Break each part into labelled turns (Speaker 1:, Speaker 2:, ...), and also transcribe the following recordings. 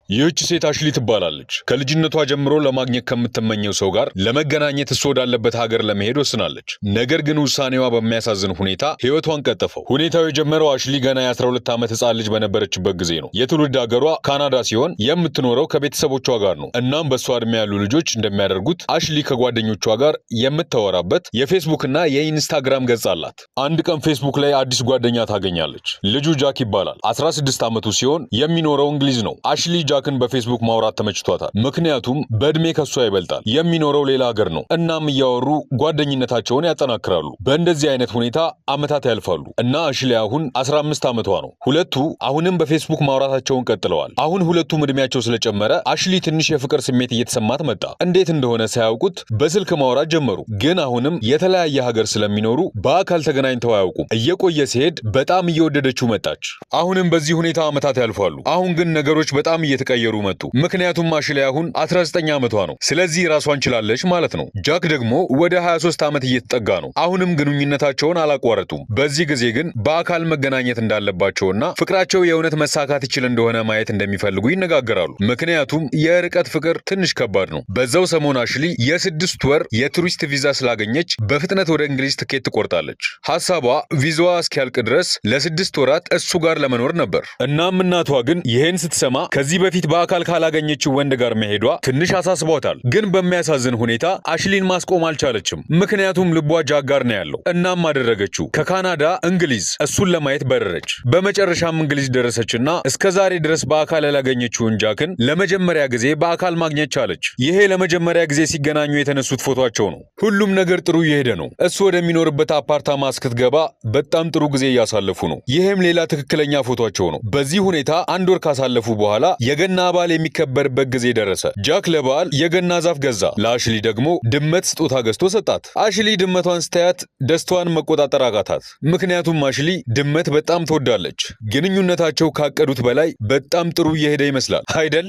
Speaker 1: ይህች ሴት አሽሊ ትባላለች። ከልጅነቷ ጀምሮ ለማግኘት ከምትመኘው ሰው ጋር ለመገናኘት እሱ ወዳለበት ሀገር ለመሄድ ወስናለች። ነገር ግን ውሳኔዋ በሚያሳዝን ሁኔታ ሕይወቷን ቀጠፈው። ሁኔታው የጀመረው አሽሊ ገና የ12 ዓመት ሕፃን ልጅ በነበረችበት ጊዜ ነው። የትውልድ ሀገሯ ካናዳ ሲሆን የምትኖረው ከቤተሰቦቿ ጋር ነው። እናም በእሷ ዕድሜ ያሉ ልጆች እንደሚያደርጉት አሽሊ ከጓደኞቿ ጋር የምታወራበት የፌስቡክ እና የኢንስታግራም ገጽ አላት። አንድ ቀን ፌስቡክ ላይ አዲስ ጓደኛ ታገኛለች። ልጁ ጃክ ይባላል። 16 ዓመቱ ሲሆን የሚኖረው እንግሊዝ ነው። አሽሊ ጃክን በፌስቡክ ማውራት ተመችቷታል። ምክንያቱም በእድሜ ከሷ ይበልጣል፣ የሚኖረው ሌላ ሀገር ነው። እናም እያወሩ ጓደኝነታቸውን ያጠናክራሉ። በእንደዚህ አይነት ሁኔታ ዓመታት ያልፋሉ እና አሽሊ አሁን 15 ዓመቷ ነው። ሁለቱ አሁንም በፌስቡክ ማውራታቸውን ቀጥለዋል። አሁን ሁለቱም እድሜያቸው ስለጨመረ አሽሊ ትንሽ የፍቅር ስሜት እየተሰማት መጣ። እንዴት እንደሆነ ሳያውቁት በስልክ ማውራት ጀመሩ። ግን አሁንም የተለያየ ሀገር ስለሚኖሩ በአካል ተገናኝተው አያውቁም። እየቆየ ሲሄድ በጣም እየወደደችው መጣች። አሁንም በዚህ ሁኔታ ዓመታት ያልፋሉ። አሁን ግን ነገሮች በጣም እየተቀየሩ መጡ። ምክንያቱም አሽሊ አሁን 19 ዓመቷ ነው። ስለዚህ ራሷን ችላለች ማለት ነው። ጃክ ደግሞ ወደ 23 ዓመት እየተጠጋ ነው። አሁንም ግንኙነታቸውን አላቋረጡም። በዚህ ጊዜ ግን በአካል መገናኘት እንዳለባቸውና ፍቅራቸው የእውነት መሳካት ይችል እንደሆነ ማየት እንደሚፈልጉ ይነጋገራሉ። ምክንያቱም የርቀት ፍቅር ትንሽ ከባድ ነው። በዛው ሰሞን አሽሊ የ6 ወር የቱሪስት ቪዛ ስላገኘች በፍጥነት ወደ እንግሊዝ ትኬት ትቆርጣለች። ሐሳቧ ቪዛዋ እስኪያልቅ ድረስ ለ6 ወራት እሱ ጋር ለመኖር ነበር። እናም እናቷ ግን ይሄን ስትሰማ ከዚህ በፊት በአካል ካላገኘችው ወንድ ጋር መሄዷ ትንሽ አሳስቧታል። ግን በሚያሳዝን ሁኔታ አሽሊን ማስቆም አልቻለችም። ምክንያቱም ልቧ ጃክ ጋር ነው ያለው። እናም አደረገችው። ከካናዳ እንግሊዝ እሱን ለማየት በረረች። በመጨረሻም እንግሊዝ ደረሰችና እስከዛሬ ድረስ በአካል ያላገኘችውን ጃክን ለመጀመሪያ ጊዜ በአካል ማግኘት ቻለች። ይሄ ለመጀመሪያ ጊዜ ሲገናኙ የተነሱት ፎቶአቸው ነው። ሁሉም ነገር ጥሩ እየሄደ ነው። እሱ ወደሚኖርበት አፓርታማ እስክትገባ በጣም ጥሩ ጊዜ እያሳለፉ ነው። ይሄም ሌላ ትክክለኛ ፎቶአቸው ነው። በዚህ ሁኔታ አንድ ወር ካሳለፉ በኋላ የገና በዓል የሚከበርበት ጊዜ ደረሰ። ጃክ ለበዓል የገና ዛፍ ገዛ። ለአሽሊ ደግሞ ድመት ስጦታ ገዝቶ ሰጣት። አሽሊ ድመቷን ስታያት ደስታዋን መቆጣጠር አቃታት። ምክንያቱም አሽሊ ድመት በጣም ትወዳለች። ግንኙነታቸው ካቀዱት በላይ በጣም ጥሩ እየሄደ ይመስላል አይደል?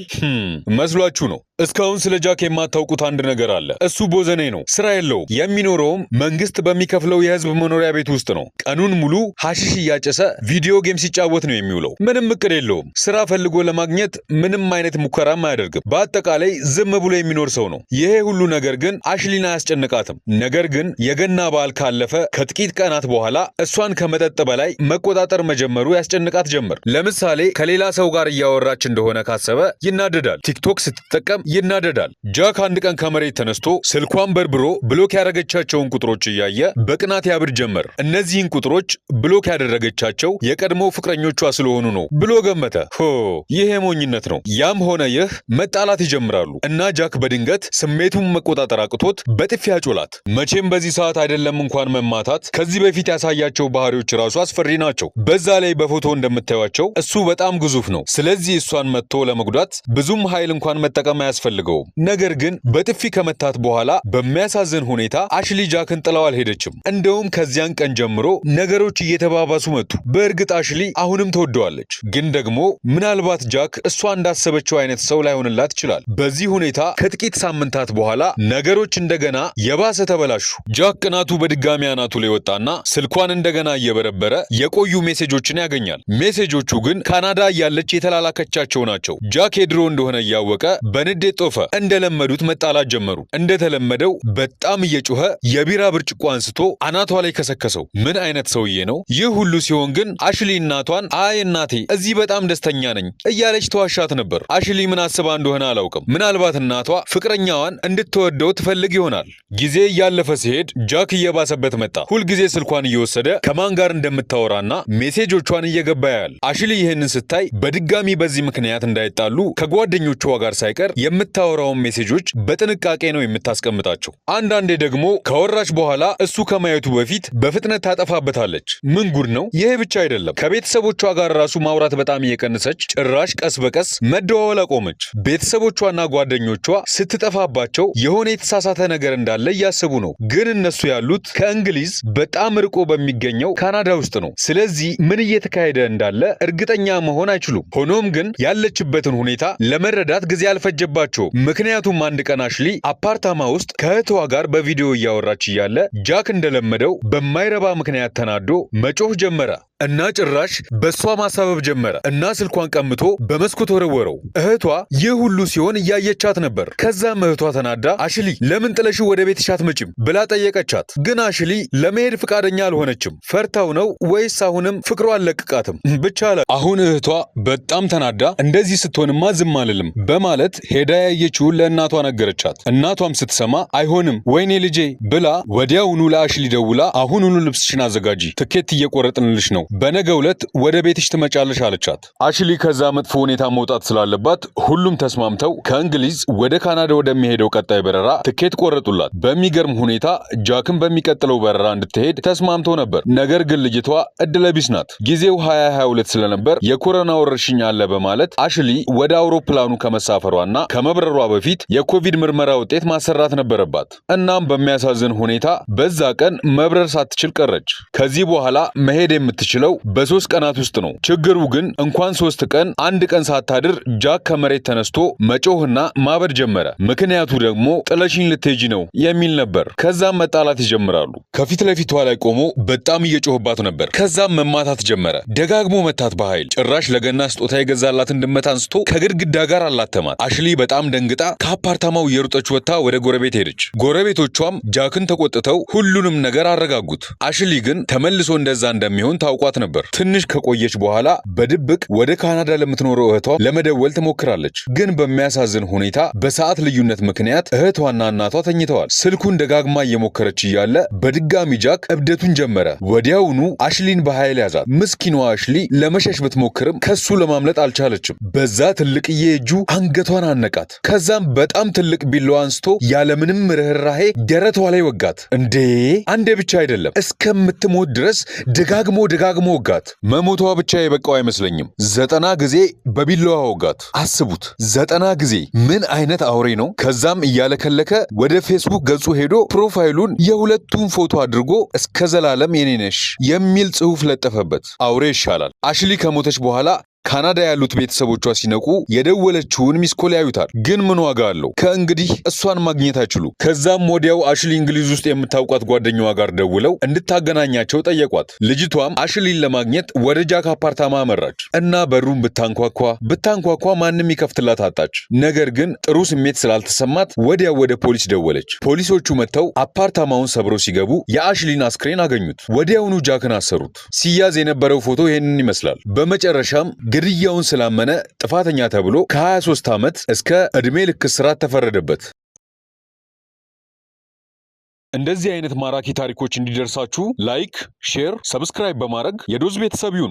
Speaker 1: መስሏችሁ ነው። እስካሁን ስለ ጃክ የማታውቁት አንድ ነገር አለ። እሱ ቦዘኔ ነው። ስራ የለውም። የሚኖረውም መንግስት በሚከፍለው የህዝብ መኖሪያ ቤት ውስጥ ነው። ቀኑን ሙሉ ሐሺሽ እያጨሰ ቪዲዮ ጌም ሲጫወት ነው የሚውለው። ምንም እቅድ የለውም። ስራ ፈልጎ ለማግኘት ምንም አይነት ሙከራም አያደርግም። በአጠቃላይ ዝም ብሎ የሚኖር ሰው ነው። ይሄ ሁሉ ነገር ግን አሽሊን አያስጨንቃትም። ነገር ግን የገና በዓል ካለፈ ከጥቂት ቀናት በኋላ እሷን ከመጠጥ በላይ መቆጣጠር መጀመሩ ያስጨንቃት ጀመር። ለምሳሌ ከሌላ ሰው ጋር እያወራች እንደሆነ ካሰበ ይናደዳል። ቲክቶክ ስትጠቀም ይናደዳል። ጃክ አንድ ቀን ከመሬት ተነስቶ ስልኳን በርብሮ ብሎክ ያደረገቻቸውን ቁጥሮች እያየ በቅናት ያብድ ጀመር። እነዚህን ቁጥሮች ብሎክ ያደረገቻቸው የቀድሞ ፍቅረኞቿ ስለሆኑ ነው ብሎ ገመተ። ይሄ ሞኝነት ነው። ያም ሆነ ይህ መጣላት ይጀምራሉ እና ጃክ በድንገት ስሜቱን መቆጣጠር አቅቶት በጥፊ ያጮላት። መቼም በዚህ ሰዓት አይደለም እንኳን መማታት፣ ከዚህ በፊት ያሳያቸው ባህሪዎች ራሱ አስፈሪ ናቸው። በዛ ላይ በፎቶ እንደምታዩቸው እሱ በጣም ግዙፍ ነው። ስለዚህ እሷን መጥቶ ለመጉዳት ብዙም ኃይል እንኳን መጠቀም አያስፈልገውም። ነገር ግን በጥፊ ከመታት በኋላ በሚያሳዝን ሁኔታ አሽሊ ጃክን ጥላው አልሄደችም። እንደውም ከዚያን ቀን ጀምሮ ነገሮች እየተባባሱ መጡ። በእርግጥ አሽሊ አሁንም ትወደዋለች፣ ግን ደግሞ ምናልባት ጃክ እሷ እንዳሰበችው አይነት ሰው ላይሆንላት ይችላል። በዚህ ሁኔታ ከጥቂት ሳምንታት በኋላ ነገሮች እንደገና የባሰ ተበላሹ። ጃክ ቅናቱ በድጋሚ አናቱ ላይ ወጣና ስልኳን እንደገና እየበረበረ የቆዩ ሜሴጆችን ያገኛል። ሜሴጆቹ ግን ካናዳ እያለች የተላላከቻቸው ናቸው። ጃክ የድሮ እንደሆነ እያወቀ በንዴት ጦፈ። እንደለመዱት መጣላት ጀመሩ። እንደተለመደው በጣም እየጮኸ የቢራ ብርጭቆ አንስቶ አናቷ ላይ ከሰከሰው። ምን አይነት ሰውዬ ነው? ይህ ሁሉ ሲሆን ግን አሽሊ እናቷን አይ እናቴ እዚህ በጣም ደስተኛ ነኝ እያለች ተዋሻት ነበር። አሽሊ ምን አስባ እንደሆነ አላውቅም። ምናልባት እናቷ ፍቅረኛዋን እንድትወደው ትፈልግ ይሆናል። ጊዜ እያለፈ ሲሄድ ጃክ እየባሰበት መጣ። ሁልጊዜ ስልኳን እየወሰደ ከማን ጋር እንደምታወራና ሜሴጆቿን እየገባ ያያል። አሽሊ ይህንን ስታይ በድጋሚ በዚህ ምክንያት እንዳይጣሉ ከጓደኞቿ ጋር ሳይቀር የምታወራውን ሜሴጆች በጥንቃቄ ነው የምታስቀምጣቸው። አንዳንዴ ደግሞ ከወራች በኋላ እሱ ከማየቱ በፊት በፍጥነት ታጠፋበታለች። ምን ጉድ ነው! ይሄ ብቻ አይደለም። ከቤተሰቦቿ ጋር ራሱ ማውራት በጣም እየቀነሰች ጭራሽ ቀስ በቀስ መደዋወል አቆመች። ቤተሰቦቿና ጓደኞቿ ስትጠፋባቸው የሆነ የተሳሳተ ነገር እንዳለ እያሰቡ ነው። ግን እነሱ ያሉት ከእንግሊዝ በጣም ርቆ በሚገኘው ካናዳ ውስጥ ነው። ስለዚህ ምን እየተካሄደ እንዳለ እርግጠኛ መሆን አይችሉም። ሆኖም ግን ያለችበትን ሁኔታ ለመረዳት ጊዜ አልፈጀባቸው። ምክንያቱም አንድ ቀን አሽሊ አፓርታማ ውስጥ ከእህቷ ጋር በቪዲዮ እያወራች እያለ ጃክ እንደለመደው በማይረባ ምክንያት ተናዶ መጮህ ጀመረ እና ጭራሽ በሷ ማሳበብ ጀመረ እና ስልኳን ቀምቶ በመስኮት ተሰወረው። እህቷ ይህ ሁሉ ሲሆን እያየቻት ነበር። ከዛም እህቷ ተናዳ አሽሊ ለምን ጥለሽው ወደ ቤትሽ አትመጭም ብላ ጠየቀቻት። ግን አሽሊ ለመሄድ ፍቃደኛ አልሆነችም። ፈርታው ነው ወይስ አሁንም ፍቅሯ አልለቅቃትም? ብቻ አሁን እህቷ በጣም ተናዳ እንደዚህ ስትሆንማ ዝም አልልም በማለት ሄዳ ያየችውን ለእናቷ ነገረቻት። እናቷም ስትሰማ አይሆንም ወይኔ ልጄ ብላ ወዲያውኑ ለአሽሊ ደውላ አሁኑኑ ልብስሽን አዘጋጂ፣ ትኬት እየቆረጥንልሽ ነው፣ በነገው ዕለት ወደ ቤትሽ ትመጫለሽ አለቻት። አሽሊ ከዛ መጥፎ ሁኔታ መውጣት ስላለባት ሁሉም ተስማምተው ከእንግሊዝ ወደ ካናዳ ወደሚሄደው ቀጣይ በረራ ትኬት ቆረጡላት። በሚገርም ሁኔታ ጃክን በሚቀጥለው በረራ እንድትሄድ ተስማምተው ነበር። ነገር ግን ልጅቷ እድለቢስ ናት። ጊዜው 2022 ስለነበር የኮሮና ወረርሽኝ አለ በማለት አሽሊ ወደ አውሮፕላኑ ከመሳፈሯና ከመብረሯ በፊት የኮቪድ ምርመራ ውጤት ማሰራት ነበረባት። እናም በሚያሳዝን ሁኔታ በዛ ቀን መብረር ሳትችል ቀረች። ከዚህ በኋላ መሄድ የምትችለው በ3 ቀናት ውስጥ ነው። ችግሩ ግን እንኳን 3 ቀን 1 ቀን ሳታድር ጃክ ከመሬት ተነስቶ መጮህና ማበድ ጀመረ። ምክንያቱ ደግሞ ጥለሽኝ ልትሄጂ ነው የሚል ነበር። ከዛም መጣላት ይጀምራሉ። ከፊት ለፊቷ ላይ ቆሞ በጣም እየጮህባት ነበር። ከዛም መማታት ጀመረ። ደጋግሞ መታት በኃይል። ጭራሽ ለገና ስጦታ የገዛላትን ድመት አንስቶ ከግድግዳ ጋር አላተማት። አሽሊ በጣም ደንግጣ ከአፓርታማው የሩጠች ወጥታ ወደ ጎረቤት ሄደች። ጎረቤቶቿም ጃክን ተቆጥተው ሁሉንም ነገር አረጋጉት። አሽሊ ግን ተመልሶ እንደዛ እንደሚሆን ታውቋት ነበር። ትንሽ ከቆየች በኋላ በድብቅ ወደ ካናዳ ለምትኖረው እህቷ ለመደወል ትሞክራለች። ግን በሚያሳዝን ሁኔታ በሰዓት ልዩነት ምክንያት እህቷና እናቷ ተኝተዋል። ስልኩን ደጋግማ እየሞከረች እያለ በድጋሚ ጃክ እብደቱን ጀመረ። ወዲያውኑ አሽሊን በኃይል ያዛት። ምስኪኗ አሽሊ ለመሸሽ ብትሞክርም ከሱ ለማምለጥ አልቻለችም። በዛ ትልቅዬ እጁ አንገቷን አነቃት። ከዛም በጣም ትልቅ ቢላዋ አንስቶ ያለምንም ርህራሄ ደረቷ ላይ ወጋት። እንዴ አንዴ ብቻ አይደለም እስከምትሞት ድረስ ደጋግሞ ወጋት። መሞቷ ብቻ የበቃው አይመስለኝም። 90 ጊዜ በቢላዋ ወጋት። አስቡት 90 ጊዜ! ምን አይነት አውሬ ነው! ከዛም እያለከለከ ወደ ፌስቡክ ገጹ ሄዶ ፕሮፋይሉን የሁለቱም ፎቶ አድርጎ እስከ ዘላለም የኔ ነሽ የሚል ጽሑፍ ለጠፈበት። አውሬ ይሻላል። አሽሊ ከሞተች በኋላ ካናዳ ያሉት ቤተሰቦቿ ሲነቁ የደወለችውን ሚስኮል ያዩታል። ግን ምን ዋጋ አለው? ከእንግዲህ እሷን ማግኘት አይችሉ። ከዛም ወዲያው አሽሊ እንግሊዝ ውስጥ የምታውቋት ጓደኛዋ ጋር ደውለው እንድታገናኛቸው ጠየቋት። ልጅቷም አሽሊን ለማግኘት ወደ ጃክ አፓርታማ አመራች እና በሩን ብታንኳኳ ማንም ይከፍትላት አጣች። ነገር ግን ጥሩ ስሜት ስላልተሰማት ወዲያው ወደ ፖሊስ ደወለች። ፖሊሶቹ መጥተው አፓርታማውን ሰብረው ሲገቡ የአሽሊን አስክሬን አገኙት። ወዲያውኑ ጃክን አሰሩት። ሲያዝ የነበረው ፎቶ ይሄንን ይመስላል። በመጨረሻም ግድያውን ስላመነ ጥፋተኛ ተብሎ ከ23 ዓመት እስከ ዕድሜ ልክ እስራት ተፈረደበት። እንደዚህ አይነት ማራኪ ታሪኮች እንዲደርሳችሁ ላይክ፣ ሼር፣ ሰብስክራይብ በማድረግ የዶዝ ቤተሰብ ይሁኑ።